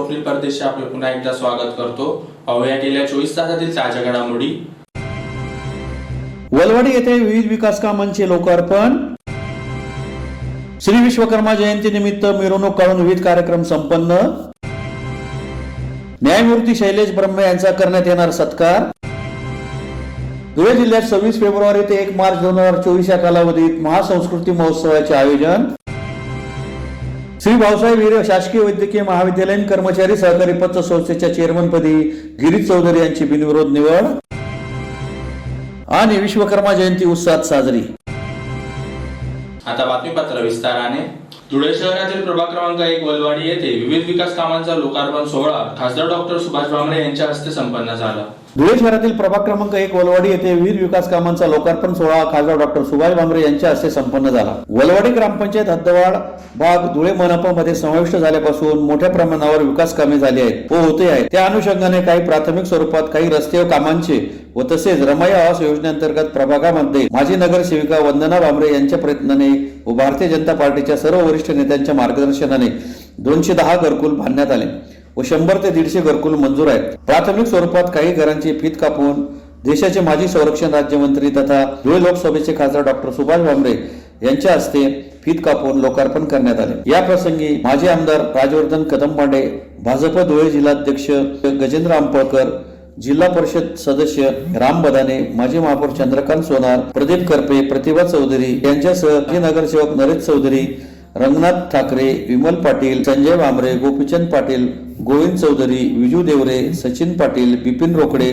स्वप्नील परदेशी आपले पुन्हा एकदा स्वागत करतो। पाहूया गेल्या 24 तासातील ताज्या घडामोडी। वलवाडी येथे विविध विकास कामांचे लोकार्पण। श्री विश्वकर्मा जयंती निमित्त मिरवणूक काढून विविध कार्यक्रम संपन्न। न्यायमूर्ती शैलेश ब्रह्मे यांचा करण्यात येणार सत्कार। धुळे जिल्ह्यात 26 फेब्रुवारी ते 1 मार्च 2024 या कालावधीत महासंस्कृती महोत्सवाचे आयोजन। श्री भाऊसाहेब हिरे शासकीय वैद्यकीय महाविद्यालयीन कर्मचारी सहकारी पतसंस्थेच्या संस्थेच्या चेअरमनपदी गिरीश चौधरी यांची बिनविरोध निवड। आणि विश्वकर्मा जयंती उत्साहात साजरी। आता बातमीपत्र विस्ताराने। धुळे शहरातील प्रभाग क्रमांक 1 वलवाडी येथे विविध विकास कामांचा लोकार्पण सोहळा खासदार डॉक्टर सुभाष भामरे यांच्या हस्ते संपन्न झाला। धुळे शहरातील प्रभाग क्रमांक 1 वलवाडी येथे विविध विकास कामांचा लोकार्पण सोहळा खासदार डॉक्टर सुभाष भामरे यांच्या हस्ते संपन्न झाला। वलवाडी ग्रामपंचायत हद्दवाढ भाग धुळे मनपामध्ये समाविष्ट झाल्यापासून मोठ्या प्रमाणावर विकास कामे झाली आहेत व होते आहेत। त्या अनुषंगाने काही प्राथमिक स्वरूपात काही रस्ते व कामांचे व तसेच रमाई आवास योजनेअंतर्गत प्रभागामध्ये माजी नगरसेविका वंदना भामरे यांच्या प्रयत्नाने व भारतीय जनता पार्टीच्या सर्व वरिष्ठ नेत्यांच्या मार्गदर्शनाने 210 घरकुल बांधण्यात आले व 100 ते 150 घरकुल मंजूर आहेत। प्राथमिक स्वरूपात काही घरांची फीत कापून देशाचे माजी संरक्षण राज्यमंत्री तथा धुळे लोकसभेचे खासदार डॉक्टर सुभाष भामरे यांच्या हस्ते फीत कापून लोकार्पण करण्यात आले। या प्रसंगी माजी आमदार राजवर्धन कदमबांडे, भाजप धुळे जिल्हाध्यक्ष गजेंद्र आंपळकर, जिल्हा परिषद सदस्य राम बदाने, माजी महापौर चंद्रकांत सोनार, प्रदीप करपे, प्रतिभा चौधरी यांच्यासह माजी नगरसेवक नरेश चौधरी, रंगनाथ ठाकरे, विमल पाटील, संजय भामरे, गोपीचंद पाटील, गोविंद चौधरी, विजू देवरे, सचिन पाटील, बिपिन रोकडे,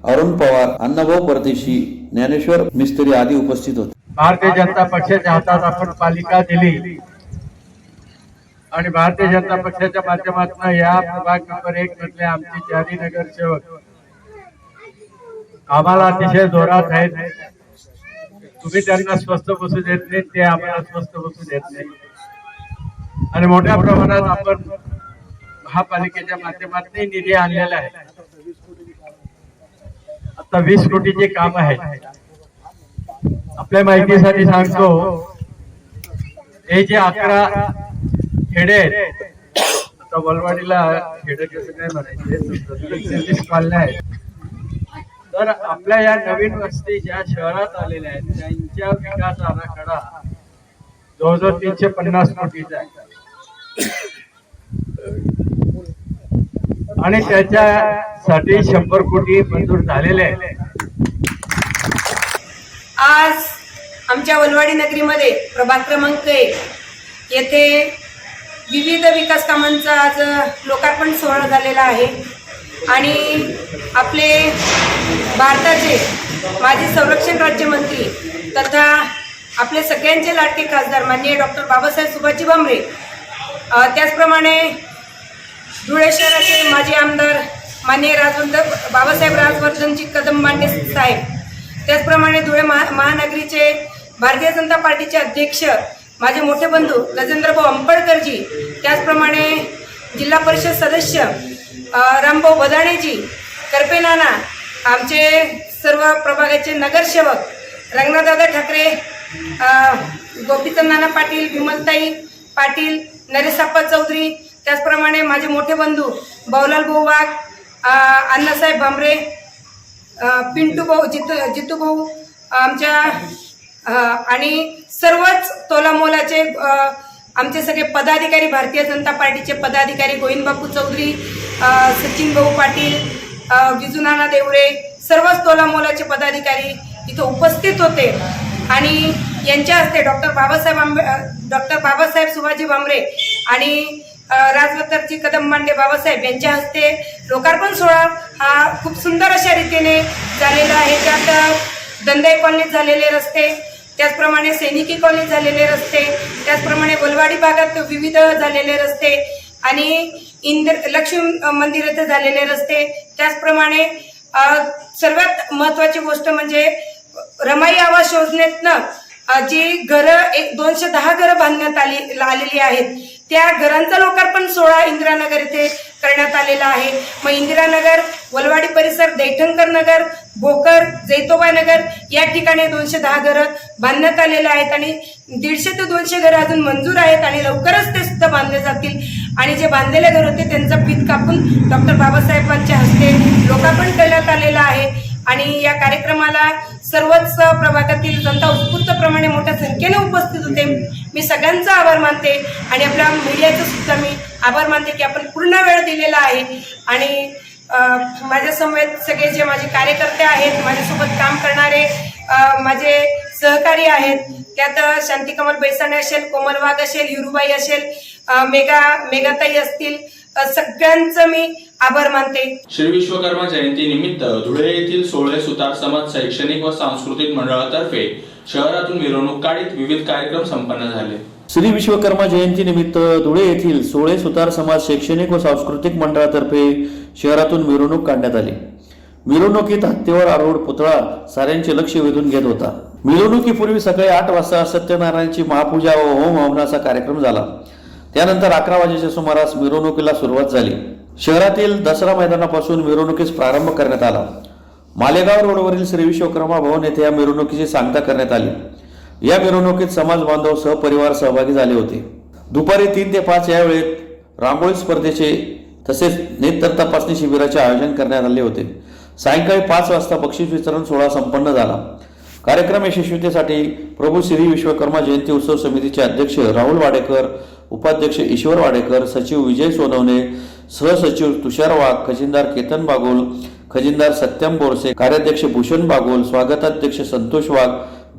अरुण पवार, अण्णाभाऊ परदेशी, ज्ञानेश्वर मिस्त्री आदी उपस्थित होते। भारतीय जनता पक्षाच्या हातात आपण पालिका दिली आणि भारतीय जनता पक्षाच्या माध्यमातून या प्रभाग नंबर 1 मधले आमचे चारी नगरसेवक आम्हाला अतिशय जोरात आहेत। तुम्ही त्यांना स्वस्थ बसू देत नाही, ते आम्हाला स्वस्थ बसू देत नाही आणि मोठ्या प्रमाणात आपण महापालिकेच्या माध्यमातून निधी आणलेला आहे। आता 20 कोटीचे काम आहे। आपल्या माहितीसाठी सांगतो, हे जे 11 खेडे आहेत, आता वलवाडीला खेडे कसं काय म्हणायचे, पालण्या आहेत, तर आपल्या या नवीन वस्ती ज्या शहरात आलेल्या आहेत त्यांच्या विकास आराखडा जवळजवळ 350 कोटीचा आहे आणि त्याच्यासाठी 100 कोटी मंजूर झालेले आहेत। आज आमच्या वलवाडी नगरीमध्ये प्रभाग क्रमांक 1 येथे विविध विकास कामांचा आज लोकार्पण सोहळा झालेला आहे आणि आपले भारताचे माजी संरक्षण राज्यमंत्री तथा आपले सगळ्यांचे लाडके खासदार माननीय डॉक्टर बाबासाहेब सुभाषजी भामरे, त्याचप्रमाणे धुळे शहराचे माजी आमदार माननीय बाबासाहेब राजवर्धनजी कदमबांडे साहेब, त्याचप्रमाणे धुळे महानगरीचे भारतीय जनता पार्टीचे अध्यक्ष माझे मोठे बंधू गजेंद्रभाऊ आंपळकरजी, त्याचप्रमाणे जिल्हा परिषद सदस्य रामभाऊ बदाणेजी, करपे नाना, आमचे सर्व प्रभागाचे नगरसेवक रंगनाथदादा ठाकरे, गोपीचंद नाना पाटील, विमलताई पाटील, नरेशप्पा चौधरी, त्याचप्रमाणे माझे मोठे बंधू बावलाल भाऊ वाघ, अण्णासाहेब भामरे, पिंटू भाऊ, जितू भाऊ आमच्या आणि सर्वच तोलामोलाचे आमचे सगळे पदाधिकारी, भारतीय जनता पार्टीचे पदाधिकारी, गोविंद बापू चौधरी, सचिन भाऊ पाटील, विजूनाना देवरे, सर्वच तोलामोलाचे पदाधिकारी इथे उपस्थित होते आणि यांच्या हस्ते डॉक्टर बाबासाहेब सुभाषजी भामरे आणि राजवर्धनजी कदमबांडे बाबासाहेब यांच्या हस्ते लोकार्पण सोहळा हा खूप सुंदर अशा रीतीने झालेला आहे। त्यात दंदाई कॉलनीत झालेले रस्ते, त्याचप्रमाणे सैनिकी कॉलनीत झालेले रस्ते, त्याचप्रमाणे वलवाडी भागात विविध झालेले रस्ते आणि लक्ष्मी मंदिर येथे झालेले रस्ते, त्याचप्रमाणे सर्वात महत्वाची गोष्ट म्हणजे रमाई आवास योजनेतनं जी घरं 210 घरं बांधण्यात आलेली आहेत त्या घरांचा लोकार्पण सोहळा इंदिरानगर येथे करण्यात आलेला आहे। मग इंदिरानगर, वलवाडी परिसर, दैठणकर नगर, भोकर, जैतोबा नगर या ठिकाणी 210 घरं बांधण्यात आलेले आहेत आणि 150 ते 200 घरं अजून मंजूर आहेत आणि लवकरच ते सुद्धा बांधले जातील आणि जे बांधलेले घर होते त्यांचं भीत कापून डॉक्टर बाबासाहेबांच्या हस्ते लोकार्पण करण्यात आलेलं आहे. आणि या कार्यक्रमाला सर्वच प्रभागातील जनता उत्स्फूर्तप्रमाणे मोठ्या संख्येने उपस्थित होते. मी सगळ्यांचा आभार मानते आणि आपल्या मीडियाचा सुद्धा मी आभार मानते की आपण पूर्ण वेळ दिलेला आहे. आणि माझ्यासमवेत सगळे जे माझे कार्यकर्ते आहेत, माझ्यासोबत काम करणारे माझे सहकारी आहेत, त्यात शांतिकमल बैसाणे असेल, कोमल वाघ असेल, हिरुबाई असेल, मेघाताई असतील, सगळ्यांचं मी आभार मानते. श्री विश्वकर्मा जयंती निमित्त धुळे येथील सोळे सुतार समाज शैक्षणिक व सांस्कृतिक मंडळातर्फे शहरातून मिरवणूक काढीत विविध कार्यक्रम संपन्न झाले. श्री विश्वकर्मा जयंती निमित्त धुळे येथील सोळे सुतार समाज शैक्षणिक व सांस्कृतिक मंडळातर्फे शहरातून मिरवणूक काढण्यात आली. मिरवणुकीत हत्तीवर आरूढ पुतळा साऱ्यांचे लक्ष वेधून घेत होता. मिरवणुकीपूर्वी सकाळी 8 वाजता सत्यनारायणची महापूजा व होम हवनाचा कार्यक्रम झाला. त्यानंतर 11 वाजेच्या सुमारास मिरवणुकीला सुरुवात झाली. शहरातील दसरा मैदानापासून मिरवणुकीस प्रारंभ करण्यात आला. मालेगाव रोडवरील श्री विश्वकर्मा भवन येथे या मिरवणुकीची सांगता करण्यात आली. या मिरवणुकीत समाज बांधव सहपरिवार सहभागी झाले होते. दुपारी 3 ते 5 या वेळेत रांगोळी स्पर्धेचे तसेच नेत्र तपासणी शिबिराचे आयोजन करण्यात आले होते. सायंकाळी 5 वाजता बक्षीस वितरण सोहळा संपन्न झाला. कार्यक्रम यशस्वीतेसाठी प्रभू श्री विश्वकर्मा जयंती उत्सव समितीचे अध्यक्ष राहुल वाडेकर, उपाध्यक्ष ईश्वर वाडेकर, सचिव विजय सोनवणे, सहसचिव तुषार वाघ, खजिनदार केतन बागोल, खजिनदार सत्यम बोरसे, कार्याध्यक्ष भूषण बागोल, स्वागताध्यक्ष संतोष वाघ,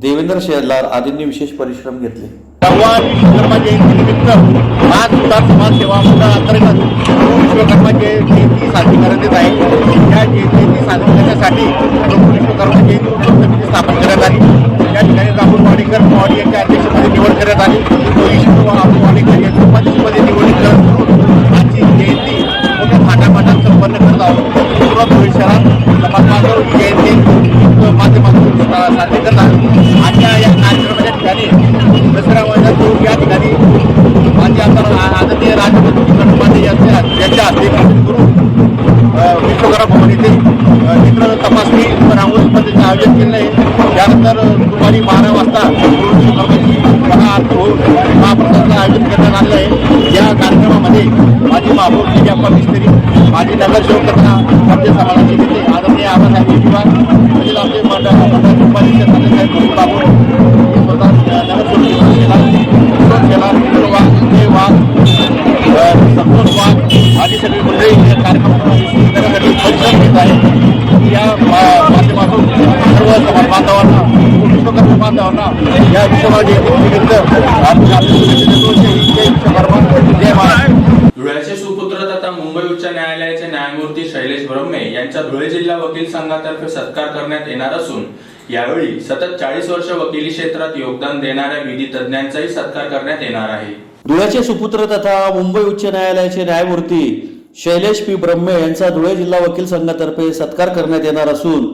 देवेंद्र शेलार आदींनी विशेष परिश्रम घेतले. भगवान विश्वकर्मा जयंती निमित्त आज सुतार समाज सेवा मंडळाअंतर्गत विश्वकर्मा जयंती साजरी करण्यात येत आहे. या जयंती साजरी करण्यासाठी प्रभू विश्वकर्मा जयंती उत्सव समिती स्थापन करण्यात आली. या ठिकाणी राहुल वाडेकर पवार यांच्या अध्यक्षपदी निवड करण्यात आली. ईश्वर वाडेकर यांच्या उपाध्यक्षपदी निवड करून आजची जयंती मोठ्या थाटामाटात संपन्न करत आहोत. पूर्ण धुळे शहरात समाज बांधव ही जयंती माध्यमातून साजरी करतात. आजच्या या कार्यक्रमाच्या ठिकाणी दसरा मैदान या ठिकाणी माझे आदरणीय राजपती यांच्या हस्ते करून विश्वकर्मा भवन येथे नेत्र तपासणी रांगोळी स्पर्धेचं आयोजन केलं आहे. त्यानंतर दुपारी 12 वाजता विश्वकर्माची महाप्रसादाचं आयोजन करण्यात आलं आहे. या कार्यक्रमामध्ये माझी महापौर विजयाप्पा मिस्त्री, माझी नगरसेवक तथा आमच्या समाजाचे नेते आदरणीय आबासाहेब विश्वास, म्हणजे आमचे मंडळाचे उपाध्यक्ष साहेब बाबू, संतोष वाघ आदी सगळी मंडळी या कार्यक्रमासाठी परिश्रम घेत आहे. या माध्यमातून सर्व समाज बांधवांना, विश्वकर्मा बांधवांना या विश्वकर्मा जयंतीनिमित्त जय महाराज. धुळ्याचे सुपुत्र तथा मुंबई उच्च न्यायालयाचे न्यायमूर्ती शैलेश ब्रह्मे यांचा धुळे जिल्हा वकील संघातर्फे सत्कार करण्यात येणार असून यावेळी सतत 40 वर्ष वकिली क्षेत्रात योगदान देणाऱ्या विधी तज्ञांचाही सत्कार करण्यात येणार आहे. धुळ्याचे सुपुत्र तथा मुंबई उच्च न्यायालयाचे न्यायमूर्ती शैलेश पी ब्रह्मे यांचा धुळे जिल्हा वकील संघातर्फे सत्कार करण्यात येणार असून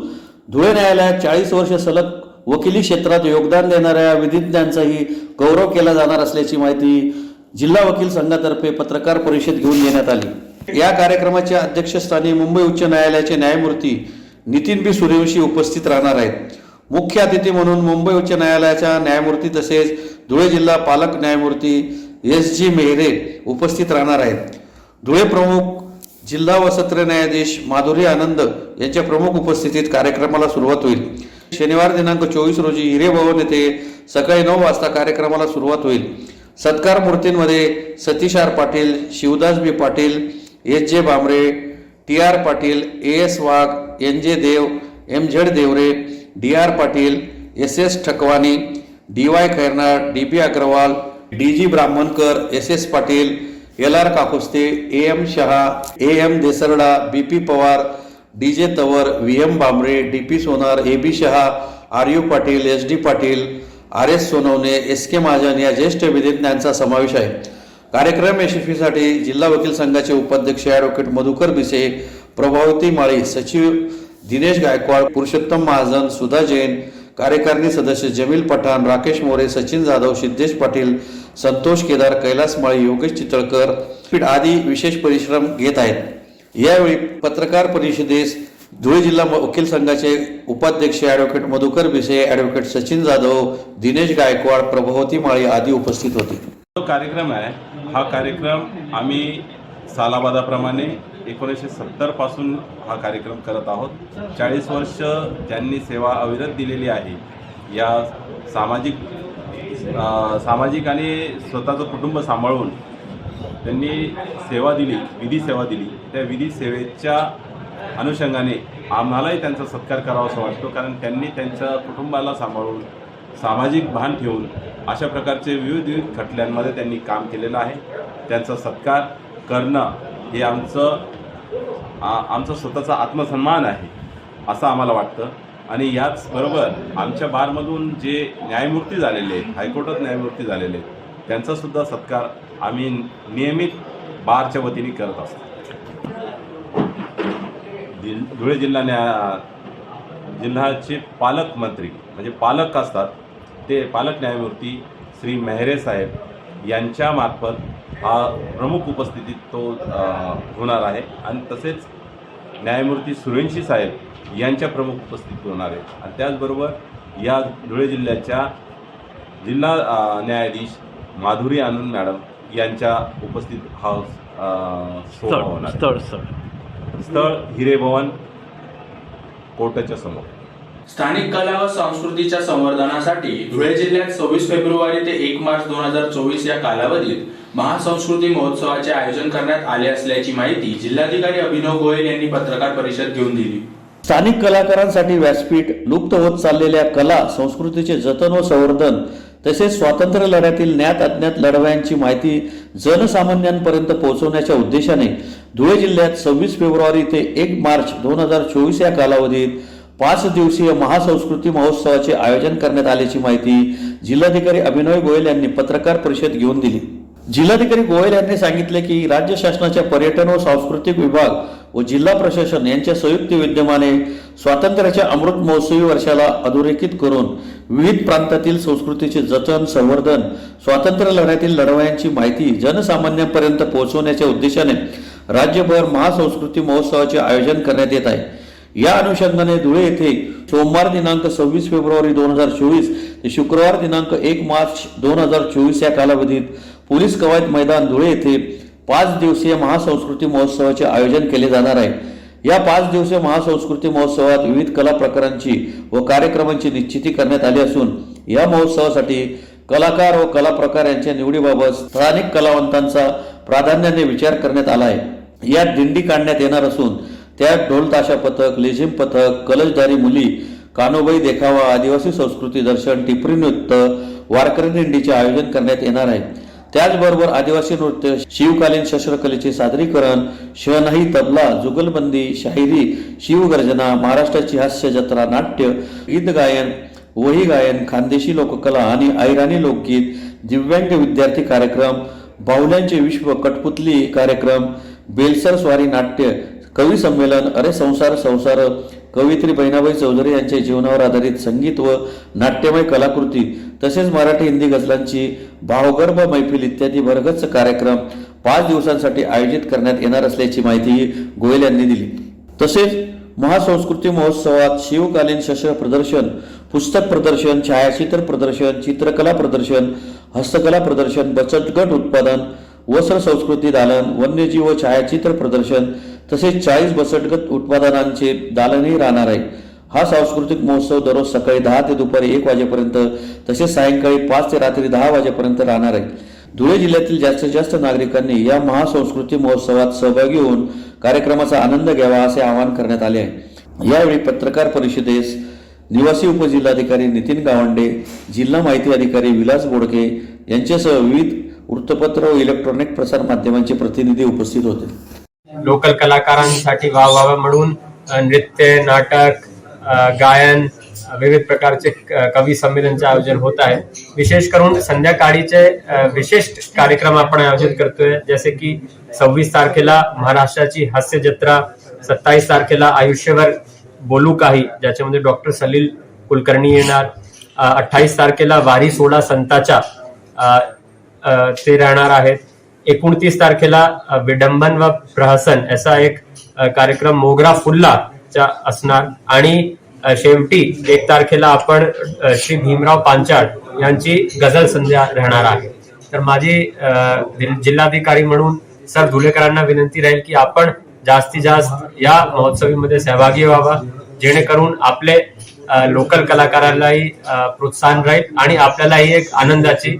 धुळे न्यायालयात 40 वर्ष सलग वकिली क्षेत्रात योगदान देणाऱ्या विधिज्ञांचाही गौरव केला जाणार असल्याची माहिती जिल्हा वकील संघातर्फे पत्रकार परिषद घेऊन देण्यात आली. या कार्यक्रमाच्या अध्यक्षस्थानी मुंबई उच्च न्यायालयाचे न्यायमूर्ती नितीन बी सूर्यवंशी उपस्थित राहणार आहेत. मुख्य अतिथी म्हणून मुंबई उच्च न्यायालयाच्या न्यायमूर्ती तसेच धुळे जिल्हा पालक न्यायमूर्ती SG मेहरे उपस्थित राहणार आहेत. धुळे प्रमुख जिल्हा व सत्र न्यायाधीश माधुरी आनंद यांच्या प्रमुख उपस्थितीत कार्यक्रमाला सुरुवात होईल. शनिवार दिनांक 24 रोजी हिरे भवन येथे सकाळी 9 वाजता कार्यक्रमाला सुरुवात होईल. सत्कार मूर्तींमध्ये Satish R Patil, Shivdas B Patil, SJ Bhamre, TR Patil, AS Wagh, NJ Dev, MZ Deore, DR Patil, SS Thakwani, DY Khairnar, DB Agarwal, DG Brahmankar, SS Patil, LR Kakuste, AM Shah, AM Desarda, BP Pawar, DJ Tawar, VM Bhamre, DP Sonar, AB Shah, RU Patil, SD Patil, RS Sonawane, SK Mahajan या ज्येष्ठ विधिज्ञांचा समावेश आहे. कार्यक्रम यशस्वीसाठी जिल्हा वकील संघाचे उपाध्यक्ष ॲडव्होकेट मधुकर बिसे, प्रभावती माळी, सचिव दिनेश गायकवाड, पुरुषोत्तम महाजन, सुधा जैन, कार्यकारिणी सदस्य जमील पठाण, राकेश मोरे, सचिन जाधव, सिद्धेश पाटील, संतोष केदार, कैलास माळी, योगेश चितळकर आदी विशेष परिश्रम घेत आहेत. यावेळी पत्रकार परिषदेस धुळे जिल्हा वकील संघाचे उपाध्यक्ष ॲडव्होकेट मधुकर बिसे, ॲडव्होकेट सचिन जाधव, दिनेश गायकवाड, प्रभावती माळी आदी उपस्थित होते. जो कार्यक्रम आहे हा कार्यक्रम आम्ही सालाबादाप्रमाणे 1970 पासून हा कार्यक्रम करत आहोत. 40 वर्ष त्यांनी सेवा अविरत दिलेली आहे. या सामाजिक आणि स्वतःचं कुटुंब सांभाळून त्यांनी सेवा दिली, विधी सेवा दिली. त्या विधी सेवेच्या अनुषंगाने आम्हालाही त्यांचा सत्कार करावा असं वाटतो, कारण त्यांनी त्यांच्या कुटुंबाला सांभाळून सामाजिक भान ठेवून अशा प्रकारचे विविध खटल्यांमध्ये त्यांनी काम केलेलं आहे. त्यांचा सत्कार करणं हे आमचा स्वतःचा आत्मसन्मान आहे असं आम्हाला वाटतं. आणि याचबरोबर आमच्या बारमधून जे न्यायमूर्ती झालेले आहेत, हायकोर्टात न्यायमूर्ती झालेले आहेत, त्यांचासुद्धा सत्कार आम्ही नियमित बारच्या वतीने करत असतो. धुळे जिल्ह्याचे पालकमंत्री म्हणजे पालक असतात ते पालक न्यायमूर्ती श्री मेहरे साहेब यांच्यामार्फत हा प्रमुख उपस्थितीत तो होणार आहे. आणि तसेच न्यायमूर्ती सुरेंशी साहेब यांच्या प्रमुख उपस्थितीत होणार आहे. आणि त्याचबरोबर या धुळे जिल्ह्याच्या जिल्हा न्यायाधीश माधुरी आनंद मॅडम यांच्या उपस्थित हा सोहळा होणार आहे. स्थळ हिरेभवन कोर्टाच्या समोर. स्थानिक कला व संस्कृतीच्या संवर्धनासाठी धुळे जिल्ह्यात 26 फेब्रुवारी ते 1 मार्च 2024 या कालावधीत महासंस्कृती महोत्सवाचे आयोजन करण्यात आले असल्याची माहिती जिल्हाधिकारी अभिनव गोयल यांनी पत्रकार परिषद घेऊन दिली. स्थानिक कलाकारांसाठी व्यासपीठ, लुप्त होत चाललेल्या कला संस्कृतीचे जतन व संवर्धन तसेच स्वातंत्र्य लढ्यातील ज्ञात अज्ञात लढवयांची माहिती जनसामान्यांपर्यंत पोहोचवण्याच्या उद्देशाने धुळे जिल्ह्यात 26 फेब्रुवारी ते 1 मार्च 2024 या कालावधीत 5 दिवसीय महासंस्कृती महोत्सवाचे आयोजन करण्यात आल्याची माहिती जिल्हाधिकारी अभिनव गोयल यांनी पत्रकार परिषद घेऊन दिली. जिल्हाधिकारी गोयल यांनी सांगितले की राज्य शासनाच्या पर्यटन व सांस्कृतिक विभाग व जिल्हा प्रशासन यांच्या संयुक्त विद्यमाने स्वातंत्र्याच्या अमृत महोत्सवी वर्षाला अधोरेखित करून विविध प्रांतातील संस्कृतीचे जतन, संवर्धन, स्वातंत्र्य लढ्यातील लढवयांची माहिती जनसामान्यांपर्यंत पोहोचवण्याच्या उद्देशाने राज्यभर महासंस्कृती महोत्सवाचे आयोजन करण्यात येत आहे. या अनुषंगाने धुळे येथे सोमवार दिनांक 26 फेब्रुवारी 2024 ते शुक्रवार दिनांक 1 मार्च 2024 या कालावधीत पोलीस कवायत मैदान धुळे येथे 5 दिवसीय महासंस्कृती महोत्सवाचे आयोजन केले जाणार आहे. या 5 दिवसीय महासंस्कृती महोत्सवात विविध कला प्रकारांची व कार्यक्रमांची निश्चिती करण्यात आली असून या महोत्सवासाठी कलाकार व कला प्रकार यांच्या निवडीबाबत स्थानिक कलावंतांचा प्राधान्याने विचार करण्यात आला आहे. यात दिंडी काढण्यात येणार असून त्यात ढोल ताशा पथक, लेझिम पथक, कलशधारी मुली, कानोबाई देखावा, आदिवासी संस्कृती दर्शन, टिपरी नृत्य, वारकरी दिंडीचे आयोजन करण्यात येणार आहे. त्याचबरोबर आदिवासी नृत्य, शिवकालीन शस्त्रकलेचे सादरीकरण, शहनाई, तबला, जुगलबंदी, शाहिरी, शिवगर्जना, महाराष्ट्राची हास्य जत्रा, नाट्य, गीत गायन, वही गायन, खानदेशी लोककला आणि ऐराणी लोकगीत, दिव्यांग विद्यार्थी कार्यक्रम, बाहुल्यांचे विश्व, कठपुतली कार्यक्रम, बेलसर स्वारी नाट्य, कवी संमेलन, अरे संसार संसार, कवयित्री बहिणाबाई चौधरी यांच्या जीवनावर आधारित संगीत व नाट्यमय कलाकृती तसेच मराठी हिंदी गझलांची भावगर्भ मैफिल इत्यादी भरगच्च कार्यक्रम 5 दिवसांसाठी आयोजित करण्यात येणार असल्याची माहिती गोयल यांनी दिली. तसेच महासंस्कृती महोत्सवात शिवकालीन शस्त्र प्रदर्शन, पुस्तक प्रदर्शन, छायाचित्र प्रदर्शन, चित्रकला प्रदर्शन, हस्तकला प्रदर्शन, बचत गट उत्पादन, वस्त्र संस्कृती दालन, वन्यजीव व छायाचित्र प्रदर्शन तसेच 40 बचतगट उत्पादनांचे दालनही राहणार आहे. हा सांस्कृतिक महोत्सव दररोज सकाळी 10 ते दुपारी 1 वाजेपर्यंत तसेच सायंकाळी 5 ते रात्री 10 वाजेपर्यंत राहणार आहे. धुळे जिल्ह्यातील जास्तीत जास्त नागरिकांनी या महासंस्कृती महोत्सवात सहभागी होऊन कार्यक्रमाचा आनंद घ्यावा असे आवाहन करण्यात आले आहे. यावेळी पत्रकार परिषदेस निवासी उपजिल्हाधिकारी नितीन गावंडे, जिल्हा माहिती अधिकारी विलास बोडके यांच्यासह विविध वृत्तपत्र व इलेक्ट्रॉनिक प्रसार माध्यमांचे प्रतिनिधी उपस्थित होते. लोकल कलाकारांसाठी वाहवा म्हणून नृत्य, नाटक, गायन, विविध प्रकारचे कवी संमेलनचे आयोजन होत आहे. विशेष करून संध्याकाळीचे विशेष कार्यक्रम आपण आयोजित करतोय, जसे की 26 तारखेला महाराष्ट्राची हास्य जत्रा, 27 तारखेला आयुष्यभर बोलू काही ज्याच्यामध्ये डॉक्टर सलील कुलकर्णी येणार, 28 तारखेला वारी सोडा संताच्या ते राहणार आहेत, 29 तारखेला विडंबन व प्रहसन असा एक कार्यक्रम मोगरा फुल्ला चा असणार आणि शेवटी 1 तारखेला आपण श्री भीमराव पांचाळ यांची गझल संध्या राहणार आहे. तर माझी जिल्हाधिकारी म्हणून सर धुलेकरांना विनंती राहील की आपण जास्तीत जास्त या महोत्सवीमध्ये सहभागी व्हावा, जेणेकरून आपले लोकल कलाकारांनाही प्रोत्साहन राहील आणि आपल्यालाही एक आनंदाची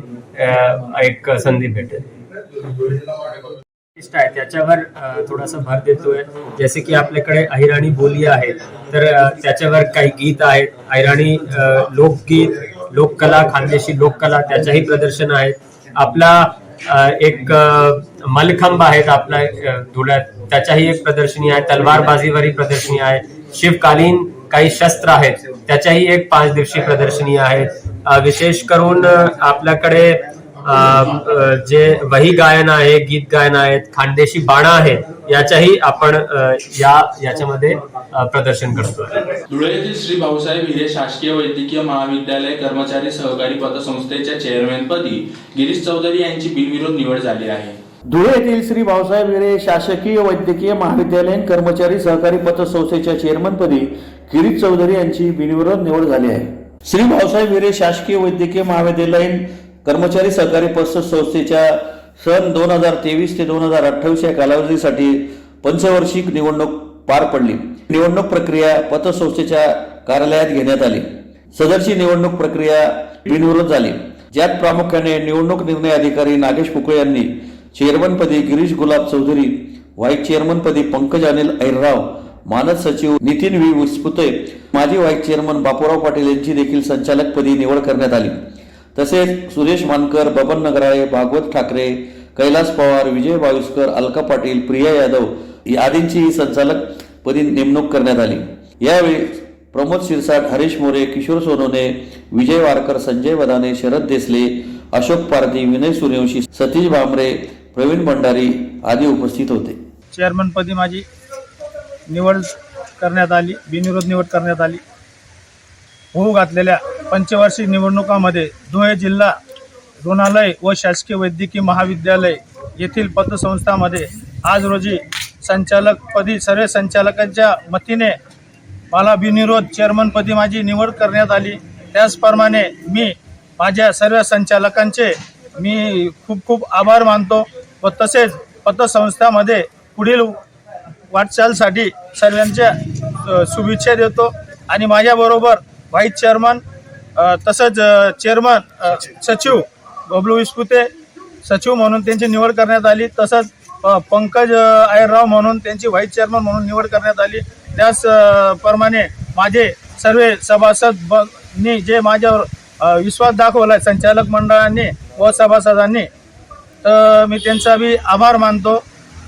एक संधी भेटेल. आहे त्याच्यावर थोडासा भर देतोय. जसे की आपल्याकडे अहिराणी बोली आहे, तर त्याच्यावर काही गीत आहेत, अहिराणी लोकगीत, लोककला, खानदेशी लोककला त्याच्याही प्रदर्शन आहेत. आपला एक मलखंब आहेत आपला धुळ्यात, त्याच्याही एक प्रदर्शनी आहे. तलवारबाजीवरही प्रदर्शनी आहे. शिवकालीन काही शस्त्र आहेत त्याच्याही एक 5 दिवसीय प्रदर्शनी आहे. विशेष करून आपल्याकडे जे वही गायन आहे, गीत गायन आहेत, खानदेशी बाणा आहे, याच्याही आपण याच्यामध्ये प्रदर्शन करतोय. धुळे येथील श्री भाऊसाहेब हिरे शासकीय वैद्यकीय महाविद्यालय कर्मचारी सहकारी पतसंस्थेच्या चेअरमॅनपदी गिरीश चौधरी यांची बिनविरोध निवड झाली आहे. धुळे येथील श्री भाऊसाहेब हिरे शासकीय वैद्यकीय महाविद्यालयीन कर्मचारी सहकारी पतसंस्थेच्या चेअरमनपदी गिरीश चौधरी यांची बिनविरोध निवड झाली आहे. श्री भाऊसाहेब हिरे शासकीय वैद्यकीय महाविद्यालयीन कर्मचारी सहकारी पतसंस्थेच्या सन 2023 ते 2028 या कालावधीसाठी पंचवार्षिक निवडणूक पार पडली. निवडणूक प्रक्रिया पतसंस्थेच्या कार्यालयात घेण्यात आली. सदरची निवडणूक प्रक्रिया बिनविरोध झाली, ज्यात प्रामुख्याने निवडणूक निर्णय अधिकारी नागेश पुकळे यांनी चेअरमनपदी गिरीश गुलाब चौधरी, व्हाईस चेअरमनपदी पंकज अनिल ऐरराव, मानद सचिव नितीन व्ही विस्पुते, माजी व्हाईस चेअरमन बापूराव पाटील यांची देखील संचालकपदी निवड करण्यात आली. तसेच सुरेश मानकर, बबन नगराळे, भागवत ठाकरे, कैलास पवार, विजय बाविस्कर, अलका पाटील, प्रिया यादव आदींची संचालकपदी नेमणूक करण्यात आली. यावेळी प्रमोद शिरसाट, हरीश मोरे, किशोर सोनोने, विजय वारकर, संजय वदाने, शरद देसले, अशोक पारधी, विनय सूर्यवंशी, सतीश भामरे, प्रवीण भंडारी आदी उपस्थित होते. चेअरमनपदी माझी निवड करण्यात आली, बिनविरोध निवड करण्यात आली. होऊ घातलेल्या पंचवार्षिक निवडणुकामध्ये धुळे जिल्हा रुग्णालय व शासकीय वैद्यकीय महाविद्यालय येथील पतसंस्थामध्ये आज रोजी संचालकपदी सर्व संचालकांच्या मतीने मला बिनविरोध चेअरमनपदी माझी निवड करण्यात आली. त्याचप्रमाणे मी माझ्या सर्व संचालकांचे मी खूप खूप आभार मानतो व तसेच पतसंस्थामध्ये पुढील वाटचालीसाठी सर्वांच्या शुभेच्छा देतो. आणि माझ्याबरोबर व्हाईस चेअरमन तसंच चेअरमन सचिव बबलू विस्पुते सचिव म्हणून त्यांची निवड करण्यात आली. तसंच पंकज आयरराव म्हणून त्यांची व्हाईस चेअरमन म्हणून निवड करण्यात आली. त्याचप्रमाणे माझे सर्व सभासदांनी जे माझ्यावर विश्वास दाखवला आहे संचालक मंडळांनी व सभासदांनी, तर मी त्यांचा बी आभार मानतो.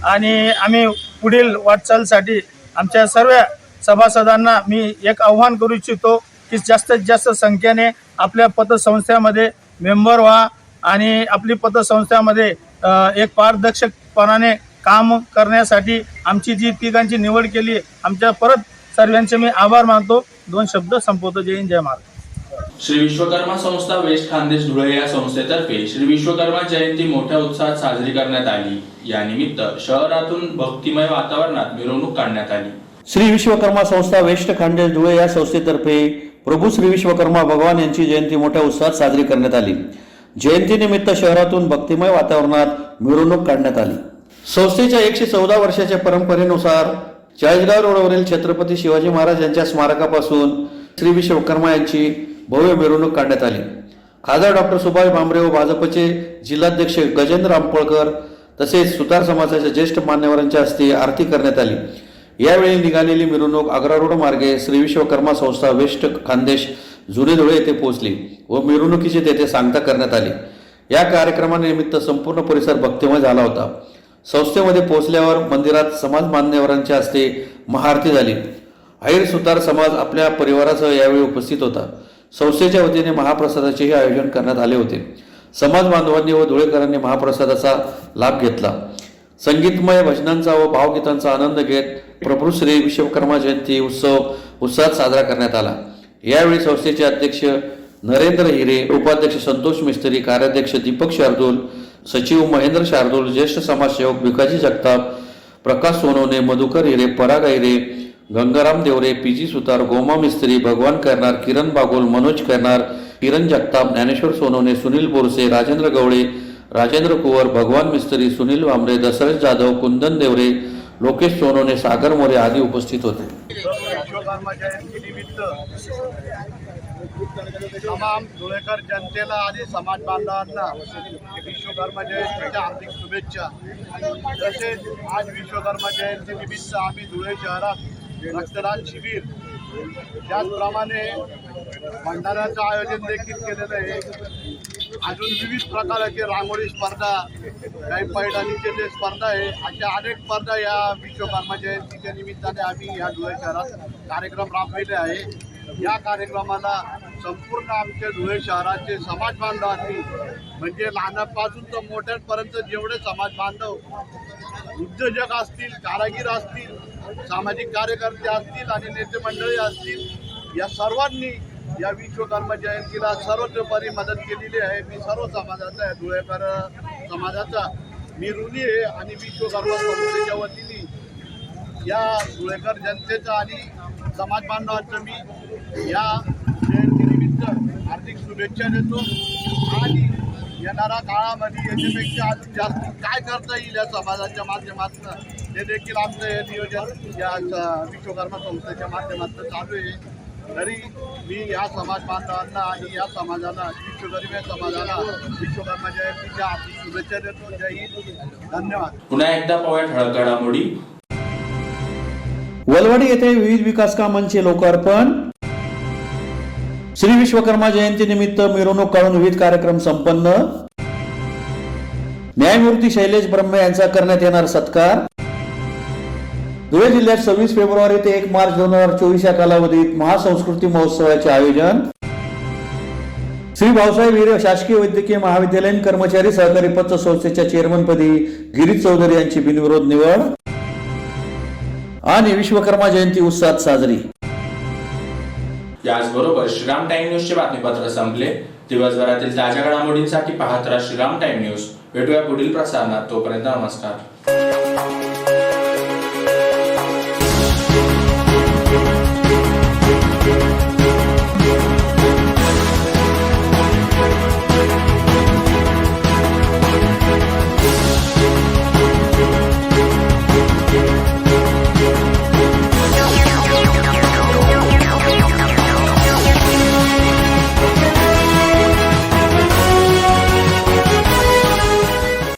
आणि आम्ही पुढील वाटचालीसाठी आमच्या सर्व सभासदांना मी एक आव्हान करू इच्छितो की जास्तीत जास्त संख्येने आपल्या पतसंस्थेमध्ये मेंबर व्हा आणि आपली पतसंस्थेमध्ये एक पारदर्शकपणाने काम करण्यासाठी आमची जी तिघांची निवड केली, आमच्या परत सर्वांचे मी आभार मानतो. 2 शब्द संपवतो. जय हिंद, जय महाराज. श्री विश्वकर्मा संस्था वेस्ट खानदेश धुळे या संस्थेतर्फे श्री विश्वकर्मा जयंती मोठ्या उत्साहात साजरी करण्यात आली. या निमित्त शहरातून भक्तिमय वातावरणात मिरवणूक काढण्यात आली. श्री विश्वकर्मा संस्था वेस्ट खानदेश धुळे या संस्थेतर्फे प्रभू श्री विश्वकर्मा भगवान यांची जयंती मोठ्या उत्साहात साजरी करण्यात आली. जयंतीनिमित्त शहरातून भक्तिमय वातावरणात मिरवणूक काढण्यात आली. संस्थेच्या 114 वर्षाच्या परंपरेनुसार चाळीसगाव रोडवरील छत्रपती शिवाजी महाराज यांच्या स्मारकापासून श्री विश्वकर्मा यांची भव्य मिरवणूक काढण्यात आली. खासदार डॉक्टर सुभाष भामरे व भाजपचे जिल्हाध्यक्ष गजेंद्र रामपळकर तसेच सुतार समाजाच्या ज्येष्ठ मान्यवरांच्या हस्ते आरती करण्यात आली. यावेळी निघालेली मिरवणूक आग्रा रोड मार्गे श्री विश्वकर्मा संस्था वेस्ट खानदेश जुने धुळे येथे पोहोचली व मिरवणुकीची तेथे सांगता करण्यात आली. या कार्यक्रमानिमित्त संपूर्ण परिसर भक्तिमय झाला होता. संस्थेमध्ये पोहोचल्यावर मंदिरात समाज मान्यवरांच्या हस्ते महाआरती झाली. अहिर सुतार समाज आपल्या परिवारासह यावेळी उपस्थित होता. संस्थेच्या वतीने महाप्रसादाचेही आयोजन करण्यात आले होते. समाज बांधवांनी व धुळेकरांनी महाप्रसादाचा लाभ घेतला. संगीतमय भजनांचा व भावगीतांचा आनंद घेत प्रभू श्री विश्वकर्मा जयंती उत्सव उत्साहात साजरा करण्यात आला. यावेळी संस्थेचे अध्यक्ष नरेंद्र हिरे, उपाध्यक्ष संतोष मिस्त्री, कार्याध्यक्ष दीपक शार्दूल, सचिव महेंद्र शार्दूल, ज्येष्ठ समाजसेवक भिकाजी जगताप, प्रकाश सोनवणे, मधुकर हिरे, पराग हिरे, गंगाराम देवरे, पीजी सुतार, गोमा मिस्त्री, भगवान करणार, किरण बागोल, मनोज करणार, किरण जगताप, ज्ञानेश्वर सोनवणे, सुनील बोरसे, राजेंद्र गवळे, राजेंद्र कुवर, भगवान मिस्त्री, सुनील वांबरे, दशरथ जाधव, कुंदन देवरे, लोकेश सोनोने, सागर मोरे आदी उपस्थित होते. विश्वकर्मा जयंतीनिमित्त तमाम धुळेकर जनतेला आणि समाज बांधवांना विश्वकर्मा जयंतीच्या हार्दिक शुभेच्छा. तसेच आज विश्वकर्मा जयंतीनिमित्त आम्ही धुळे शहरात रक्तदान शिबिर, त्याचप्रमाणे भंडाऱ्याचं आयोजन देखील केलेलं आहे. अजून विविध प्रकारचे रांगोळी स्पर्धा, काही पैठणीचे जे स्पर्धा आहे, अशा अनेक स्पर्धा या विश्वकर्मा जयंतीच्या निमित्ताने आम्ही या धुळे शहरात कार्यक्रम राबविले आहे. या कार्यक्रमाला संपूर्ण आमचे धुळे शहराचे समाज बांधवांनी, म्हणजे लहानापासून तर मोठ्यांपर्यंत जेवढे समाज बांधव, उद्योजक असतील, कारागीर असतील, सामाजिक कार्यकर्ते असतील आणि नेते मंडळी असतील, या सर्वांनी या विश्वकर्मा जयंतीला सर्वतोपरी मदत केलेली आहे. मी सर्व समाजाचा आहे, धुळेकर समाजाचा मी ऋणी आहे आणि विश्वकर्मा संस्थेच्या वतीने या धुळेकर जनतेचा आणि समाज बांधवांचं मी या जयंतीनिमित्त हार्दिक शुभेच्छा देतो. आणि येणाऱ्या काळामध्ये याच्यापेक्षा अजून जास्त काय करता येईल या समाजाच्या माध्यमातून, हे देखील आमचं हे नियोजन या विश्वकर्मा संस्थेच्या माध्यमातून चालू आहे. तरी मी या समाज बांधवांना आणि या समाजाला, विश्वकर्मा समाजाला विश्वकर्मा जयंतीच्या हार्दिक शुभेच्छा देतो. जय हिंद, धन्यवाद. पुन्हा एकदा पाहूया ठळक घडामोडी. वलवाडी येथे विविध विकास कामांचे लोकार्पण. श्री विश्वकर्मा जयंती निमित्त मिरवणूक काढून विविध कार्यक्रम संपन्न. न्यायमूर्ती शैलेश ब्रह्मे यांचा करण्यात येणार सत्कार. धुळे जिल्ह्यात 26 फेब्रुवारी ते 1 मार्च 2024 या कालावधीत महासंस्कृती महोत्सवाचे आयोजन. श्री भाऊसाहेब हिरे शासकीय वैद्यकीय महाविद्यालयीन कर्मचारी सहकारी पतसंस्थेच्या संस्थेच्या चेअरमनपदी गिरीश चौधरी यांची बिनविरोध निवड. आणि विश्वकर्मा जयंती उत्साहात साजरी. याचबरोबर श्रीराम टाइम न्यूजचे बातमीपत्र संपले. दिवसभरातील ताज्या घडामोडींसाठी पाहत राहा श्रीराम टाइम न्यूज. भेटूया पुढील प्रसारणात. तोपर्यंत नमस्कार.